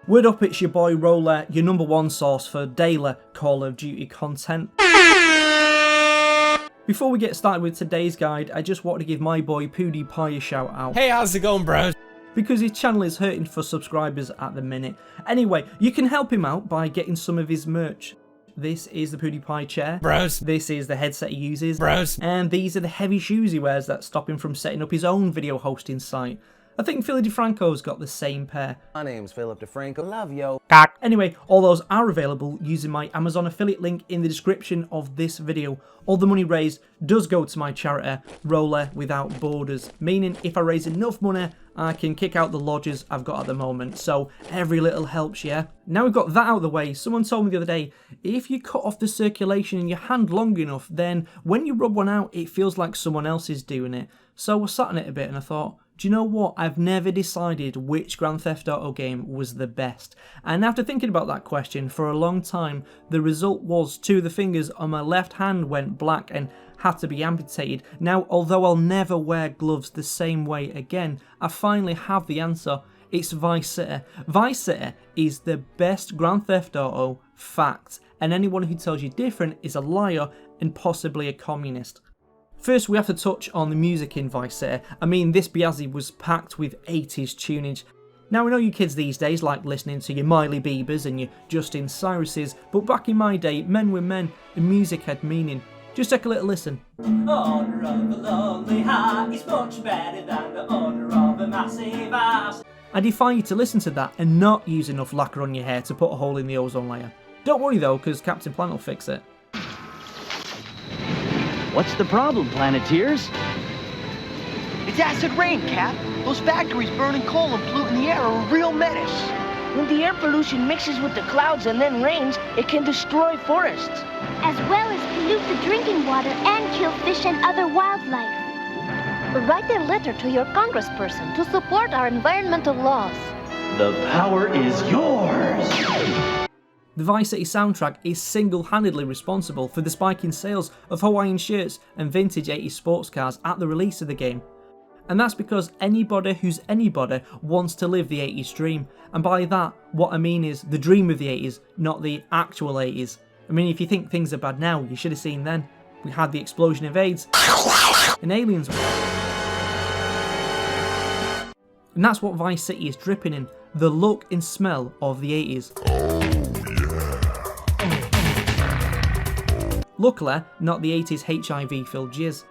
Word up, it's your boy Roller, your number one source for daily Call of Duty content. Before we get started with today's guide, I just want to give my boy PewDiePie a shout out. Hey, how's it going, bros? Because his channel is hurting for subscribers at the minute. Anyway, you can help him out by getting some of his merch. This is the PewDiePie chair. Bros. This is the headset he uses. Bros. And these are the heavy shoes he wears that stop him from setting up his own video hosting site. I think Philly DeFranco's got the same pair. My name's Philip DeFranco. Love yo. Anyway, all those are available using my Amazon affiliate link in the description of this video. All the money raised does go to my charity, Roller Without Borders, meaning if I raise enough money, I can kick out the lodges I've got at the moment. So every little helps, yeah? Now we've got that out of the way, someone told me the other day, if you cut off the circulation in your hand long enough, then when you rub one out, it feels like someone else is doing it. So I sat on it a bit and I thought, do you know what? I've never decided which Grand Theft Auto game was the best. And after thinking about that question for a long time, the result was two of the fingers on my left hand went black and had to be amputated. Now, although I'll never wear gloves the same way again, I finally have the answer. It's Vice City. Vice City is the best Grand Theft Auto, fact. And anyone who tells you different is a liar and possibly a communist. First, we have to touch on the music in Vice City. I mean, this Biazzi was packed with 80s tunage. Now, I know you kids these days like listening to your Miley Biebers and your Justin Cyruses, but back in my day, men were men and music had meaning. Just take a little listen. Honor of a lonely heart is much better than the honor of a massive ass. I defy you to listen to that and not use enough lacquer on your hair to put a hole in the ozone layer. Don't worry though, because Captain Planet will fix it. What's the problem, Planeteers? It's acid rain, Cap. Those factories burning coal and polluting the air are a real menace. When the air pollution mixes with the clouds and then rains, it can destroy forests. As well as pollute the drinking water and kill fish and other wildlife. Write a letter to your congressperson to support our environmental laws. The power is yours! The Vice City soundtrack is single-handedly responsible for the spike in sales of Hawaiian shirts and vintage 80s sports cars at the release of the game. And that's because anybody who's anybody wants to live the 80s dream. And by that, what I mean is the dream of the 80s, not the actual 80s. I mean, if you think things are bad now, you should have seen then. We had the explosion of AIDS and aliens. And that's what Vice City is dripping in, the look and smell of the 80s. Luckily, not the 80s HIV-filled jizz.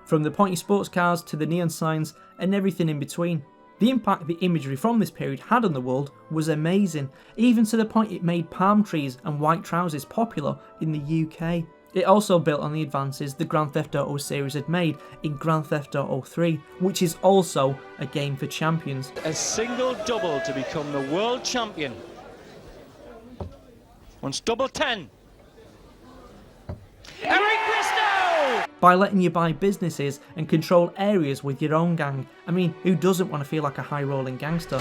From the pointy sports cars to the neon signs and everything in between. The impact the imagery from this period had on the world was amazing, even to the point it made palm trees and white trousers popular in the UK. It also built on the advances the Grand Theft Auto series had made in Grand Theft Auto 3, which is also a game for champions. A single double to become the world champion. Once double 10. Eric Bristow! By letting you buy businesses and control areas with your own gang. I mean, who doesn't want to feel like a high-rolling gangster?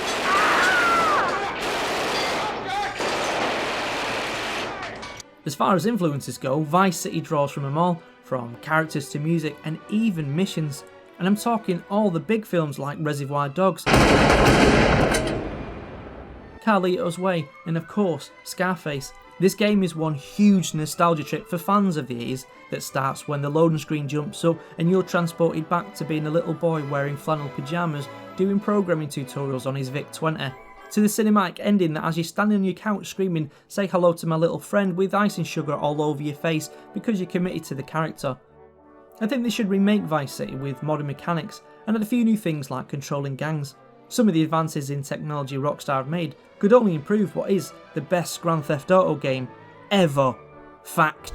As far as influences go, Vice City draws from them all, from characters to music and even missions. And I'm talking all the big films like Reservoir Dogs, Carlito's Way, and of course, Scarface. This game is one huge nostalgia trip for fans of the 80s that starts when the loading screen jumps up and you're transported back to being a little boy wearing flannel pyjamas doing programming tutorials on his VIC-20, to the cinematic ending that has you standing on your couch screaming "say hello to my little friend" with icing sugar all over your face because you're committed to the character. I think they should remake Vice City with modern mechanics and add a few new things like controlling gangs. Some of the advances in technology Rockstar have made could only improve what is the best Grand Theft Auto game ever. Fact.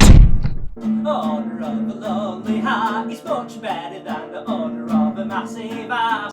Honor of a lonely heart is much better than the honor of a massive ass.